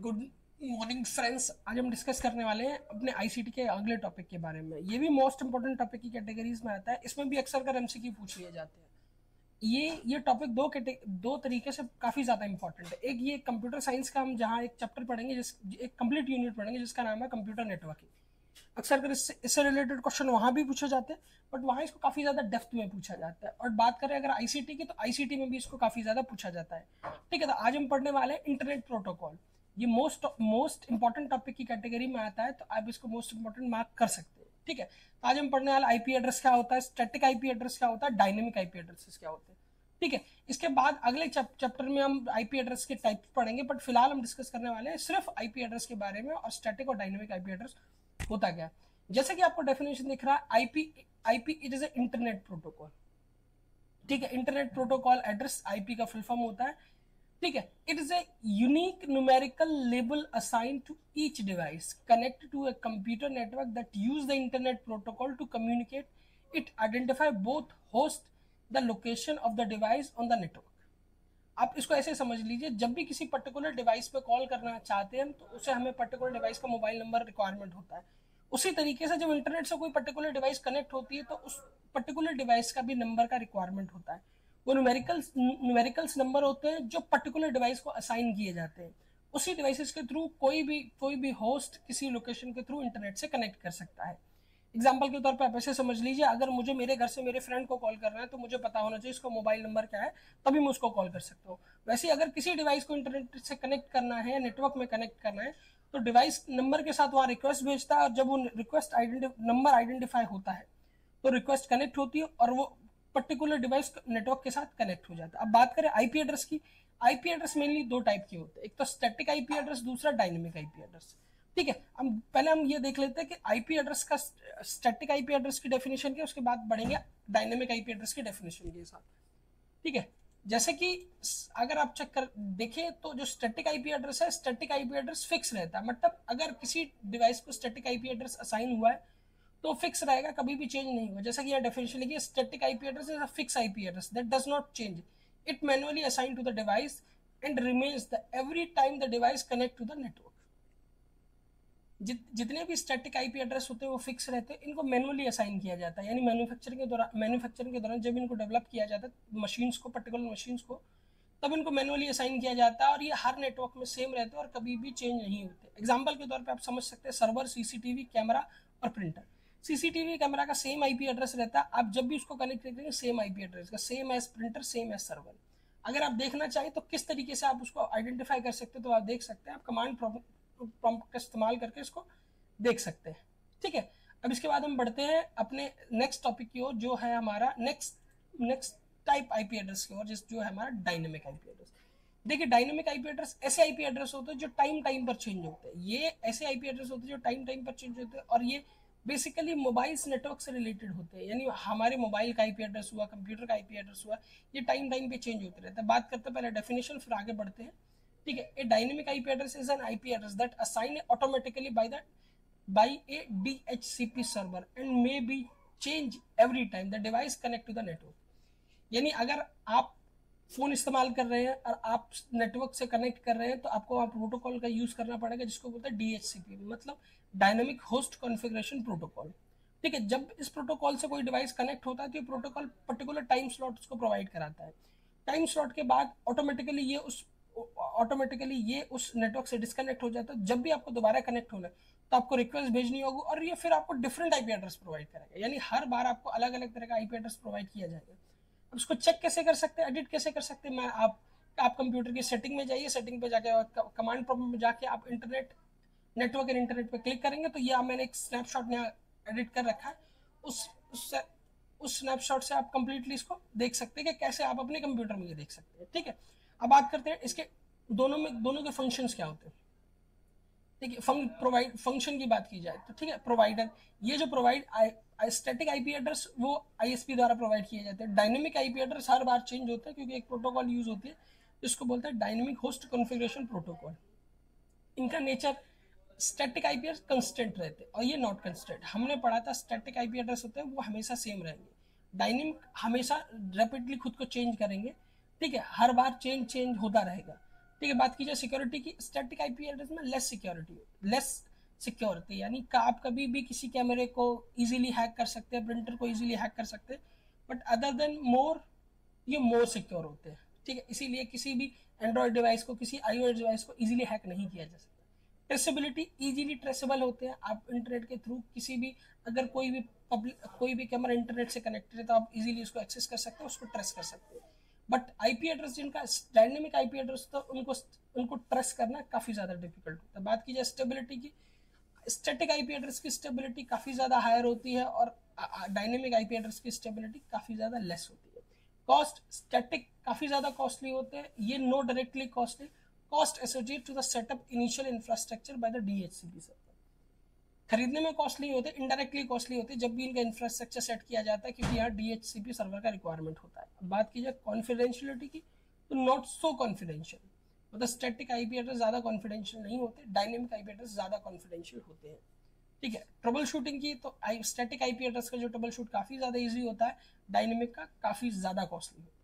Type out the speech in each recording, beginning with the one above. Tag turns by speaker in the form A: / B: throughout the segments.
A: Good morning friends. आज हम discuss करने वाले हैं अपने आईसीटी के अगले टॉपिक के बारे में। ये भी मोस्ट इंपोर्टेंट टॉपिक की कैटेगरीज में आता है। इसमें भी अक्सर कर एमसीक्यू पूछ लिए जाते हैं। ये टॉपिक दो तरीके से काफी ज्यादा इंपॉर्टेंट है। एक ये कंप्यूटर साइंस का हम जहाँ एक चैप्टर पढ़ेंगे, एक कंप्लीट यूनिट पढ़ेंगे जिसका नाम है कंप्यूटर नेटवर्किंग। अक्सर कर इससे रिलेटेड क्वेश्चन वहां भी पूछे जाते हैं, बट वहां इसको काफी ज्यादा डेप्थ में पूछा जाता है। और बात करें अगर आईसीटी की, तो आईसीटी में भी इसको काफी ज्यादा पूछा जाता है। ठीक है, तो आज हम पढ़ने वाले हैं इंटरनेट प्रोटोकॉल। ये मोस्ट इंपॉर्टेंट टॉपिक की कैटेगरी में आता है, तो आप इसको मोस्ट इंपॉर्टेंट मार्क कर सकते हैं। ठीक है, तो आज हम पढ़ने वाला आईपी एड्रेस क्या होता है, स्टैटिक आईपी एड्रेस क्या होता है, डायनेमिक आईपी एड्रेसेस क्या होते हैं। ठीक है, इसके बाद अगले चैप्टर में हम आईपी एड्रेस के टाइप पढ़ेंगे, बट फिलहाल हम डिस्कस करने वाले हैं सिर्फ आईपी एड्रेस के बारे में और स्टैटिक और डायनेमिक आईपी एड्रेस होता क्या है। जैसे कि आपको डेफिनेशन दिख रहा है, IP it is a internet protocol. ठीक है, इंटरनेट प्रोटोकॉल एड्रेस आईपी का फुल फॉर्म होता है। ठीक है, it is a unique numerical label assign to each device connect to a computer network that use the internet protocol to communicate. It identify both host the location of the device on the network. आप इसको ऐसे समझ लीजिए, जब भी किसी particular device पे call करना चाहते हैं तो उसे हमें पर्टिकुलर डिवाइस का मोबाइल नंबर रिक्वायरमेंट होता है। उसी तरीके से जब इंटरनेट से कोई पर्टिकुलर डिवाइस कनेक्ट होती है तो उस पर्टिकुलर डिवाइस का भी नंबर का रिक्वायरमेंट होता है। वो न्यूमेरिकल्स नंबर होते हैं जो पर्टिकुलर डिवाइस को असाइन किए जाते हैं। उसी डिवाइसेस के थ्रू कोई भी होस्ट किसी लोकेशन के थ्रू इंटरनेट से कनेक्ट कर सकता है। एग्जाम्पल के तौर पर आप ऐसे समझ लीजिए, अगर मुझे मेरे घर से मेरे फ्रेंड को कॉल करना है तो मुझे पता होना चाहिए इसका मोबाइल नंबर क्या है, तभी मैं उसको कॉल कर सकता हूँ। वैसे अगर किसी डिवाइस को इंटरनेट से कनेक्ट करना है, नेटवर्क में कनेक्ट करना है, तो डिवाइस नंबर के साथ वहां रिक्वेस्ट भेजता है, और जब वो रिक्वेस्ट नंबर आइडेंटिफाई होता है तो रिक्वेस्ट कनेक्ट होती है और वो पर्टिकुलर डिवाइस नेटवर्क के साथ कनेक्ट हो जाता है। अब बात करें आईपी एड्रेस की। आईपी एड्रेस मेनली दो टाइप के होते हैं, एक तो स्टैटिक आईपी एड्रेस, दूसरा डायनेमिक आईपी एड्रेस। ठीक है, हम ये देख लेते हैं कि आईपी एड्रेस का स्टैटिक आईपी एड्रेस की डेफिनेशन क्या, उसके बाद बढ़ेंगे डायनेमिक आईपी एड्रेस की डेफिनेशन के साथ। ठीक है, जैसे कि अगर आप चेक कर देखें तो जो स्टैटिक आईपी एड्रेस है, स्टैटिक आईपी एड्रेस फिक्स रहता है। मतलब अगर किसी डिवाइस को स्टैटिक आईपी एड्रेस असाइन हुआ है तो फिक्स रहेगा, कभी भी चेंज नहीं हुआ। जैसा कि यह डेफिनेशन लिखी है, static IP address is a fix IP address that does not change. It manually assign to the device and remains the every time the device connect to the network. जितने भी static IP address होते हैं वो fix रहते हैं, इनको manually assign किया जाता है। यानी मैन्युफैक्चरिंग के दौरान जब इनको डेवलप किया जाता है मशीन्स को, पर्टिकुलर मशीन्स को, तब इनको मैनुअली असाइन किया जाता है, और ये हर नेटवर्क में सेम रहते हैं और कभी भी चेंज नहीं होते। एग्जाम्पल के तौर पर आप समझ सकते हैं सर्वर, सीसीटीवी कैमरा और प्रिंटर। सीसीटीवी कैमरा का सेम आईपी एड्रेस रहता है, आप जब भी उसको कनेक्ट करेंगे सेम आईपी एड्रेस का, same as printer, same as server. अगर आप देखना चाहें तो किस तरीके से आप उसको आइडेंटिफाई कर सकते हैं, तो आप देख सकते हैं, आप कमांड प्रॉम्प्ट का इस्तेमाल करके इसको देख सकते हैं। ठीक है, अब इसके बाद हम बढ़ते हैं अपने नेक्स्ट टॉपिक की ओर, जो है हमारा नेक्स्ट टाइप आईपी एड्रेस की ओर, जो है हमारा डायनेमिक आईपी एड्रेस। देखिए, डायनेमिक आईपी एड्रेस ऐसे आईपी एड्रेस होते हैं जो टाइम पर चेंज होते हैं। ये ऐसे आईपी एड्रेस होते हैं जो टाइम पर चेंज होते हैं, और ये बेसिकली मोबाइल्स नेटवर्क से रिलेटेड होते हैं। यानी हमारे मोबाइल का आईपी एड्रेस हुआ, कंप्यूटर का आईपी एड्रेस हुआ, ये टाइम पे चेंज होते रहते हैं। बात करते हैं पहले डेफिनेशन, फिर आगे बढ़ते हैं। ठीक है, a dynamic IP address is an IP address that assign automatically by a DHCP server and may be changed every time the device connect to the network। यानी अगर आप फोन इस्तेमाल कर रहे हैं और आप नेटवर्क से कनेक्ट कर रहे हैं तो आपको वहां प्रोटोकॉल का यूज करना पड़ेगा, जिसको बोलते हैं DHCP, मतलब डायनेमिक होस्ट कॉन्फ़िगरेशन प्रोटोकॉल। ठीक है, जब इस प्रोटोकॉल से कोई डिवाइस कनेक्ट होता है तो ये प्रोटोकॉल पर्टिकुलर टाइम स्लॉट उसको प्रोवाइड कराता है। टाइम स्लॉट के बाद ऑटोमेटिकली ये उस नेटवर्क से डिस्कनेक्ट हो जाता है। जब भी आपको दोबारा कनेक्ट होना है तो आपको रिक्वेस्ट भेजनी होगी, और ये फिर आपको डिफरेंट आईपी एड्रेस प्रोवाइड करेगा। यानी हर बार आपको अलग अलग तरह का आईपी एड्रेस प्रोवाइड किया जाएगा। अब इसको चेक कैसे कर सकते हैं, एडिट कैसे कर सकते हैं, आप कंप्यूटर की सेटिंग में जाइए, सेटिंग पे जाके कमांड प्रॉम्प्ट में जाके आप नेटवर्क एंड इंटरनेट पे क्लिक करेंगे तो ये मैंने एक स्नैपशॉट यहाँ एडिट कर रखा है। उस स्नैपशॉट से आप कंप्लीटली इसको देख सकते हैं कि कैसे आप अपने कंप्यूटर में ये देख सकते हैं। ठीक है, अब बात करते हैं इसके दोनों के फंक्शंस क्या होते हैं। ठीक है, फंक्शन की बात की जाए तो ठीक है, प्रोवाइडर, ये जो स्टैटिक आईपी एड्रेस वो आईएसपी द्वारा प्रोवाइड किए जाते हैं। डायनेमिक आईपी एड्रेस हर बार चेंज होता है क्योंकि एक प्रोटोकॉल यूज होती है, इसको बोलते हैं डायनेमिक होस्ट कॉन्फ़िगरेशन प्रोटोकॉल। इनका nature, static IP address constant रहते हैं और ये नॉट कंस्टेंट। हमने पढ़ा था स्टैटिक आईपी एड्रेस होते हैं वो हमेशा सेम रहेंगे, डायनेमिक हमेशा रैपिडली खुद को चेंज करेंगे। ठीक है, हर बार चेंज होता रहेगा। ठीक है, बात की जाए सिक्योरिटी की, स्टैटिक आईपी एड्रेस में लेस सिक्योर होती है, यानी का आप कभी भी किसी कैमरे को इजीली हैक कर सकते हैं, प्रिंटर को इजीली हैक कर सकते हैं, बट अदर देन ये मोर सिक्योर होते हैं। ठीक है, इसीलिए किसी भी एंड्रॉयड डिवाइस को, किसी आईओएस डिवाइस को इजीली हैक नहीं किया जा सकता। ट्रेसेबिलिटी, इजीली ट्रेसेबल होते हैं, आप इंटरनेट के थ्रू किसी भी, अगर कोई भी कैमरा इंटरनेट से कनेक्टेड है तो आप इजीली उसको एक्सेस कर सकते हैं, उसको ट्रेस कर सकते हैं। बट आईपी एड्रेस जिनका डायनेमिक आईपी एड्रेस, तो उनको ट्रेस करना काफ़ी ज़्यादा डिफिकल्ट होता है। बात की जाए स्टेबिलिटी की, स्टैटिक आईपी एड्रेस की स्टेबिलिटी काफ़ी ज़्यादा हायर होती है और डायनेमिक आईपी एड्रेस की स्टेबिलिटी काफ़ी ज़्यादा लेस होती है। कॉस्ट, स्टैटिक काफ़ी ज़्यादा कॉस्टली होते हैं, ये no directly costly, cost associate to the setup initial infrastructure by the DHCP server. खरीदने में कॉस्टली होते, इनडायरेक्टली कॉस्टली होते जब भी इनका इंफ्रास्ट्रक्चर सेट किया जाता है, क्योंकि यहाँ डीएचसीपी सर्वर का रिक्वायरमेंट होता है। अब बात की जाए कॉन्फिडेंशियलिटी की, तो नॉट सो कॉन्फिडेंशियल, मतलब स्टैटिक आईपी एड्रेस ज़्यादा कॉन्फिडेंशियल नहीं होते, डायनेमिक आईपी एड्रेस ज़्यादा कॉन्फिडेंशियल होते हैं। ठीक है, ट्रबल शूटिंग की, तो स्टैटिक आईपी एड्रेस का जो ट्रबल शूट काफ़ी ज़्यादा ईजी होता है, डायनेमिक का काफ़ी ज़्यादा कॉस्टली होता है।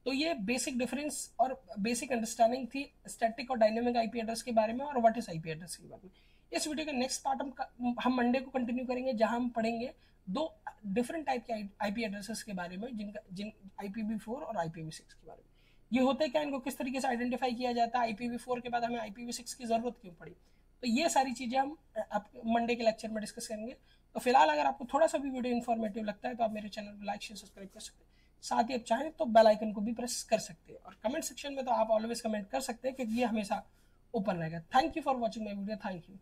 A: तो ये बेसिक डिफरेंस और बेसिक अंडरस्टैंडिंग थी स्टैटिक और डायनेमिक आईपी एड्रेस के बारे में और व्हाट इज आईपी एड्रेस के बारे में। इस वीडियो का नेक्स्ट पार्ट हम मंडे को कंटिन्यू करेंगे, जहां हम पढ़ेंगे दो डिफरेंट टाइप के आईपी एड्रेसेस के बारे में, जिन IPv4 और IPv6 के बारे में। ये होते क्या, इनको किस तरीके से आइडेंटिफाई किया जाता है, IPv4 के बाद हमें IPv6 की जरूरत क्यों पड़ी, तो ये सारी चीज़ें हम मंडे के लेक्चर में डिस्कस करेंगे। तो फिलहाल अगर आपको थोड़ा सा भी वीडियो इन्फॉर्मेटिव लगता है तो आप मेरे चैनल को लाइक शेयर सब्सक्राइब कर सकते हैं, साथ ही आप चाहें तो बेल आइकन को भी प्रेस कर सकते हैं, और कमेंट सेक्शन में तो आप ऑलवेज कमेंट कर सकते हैं क्योंकि ये हमेशा ओपन रहेगा। Thank you for watching my video, thank you.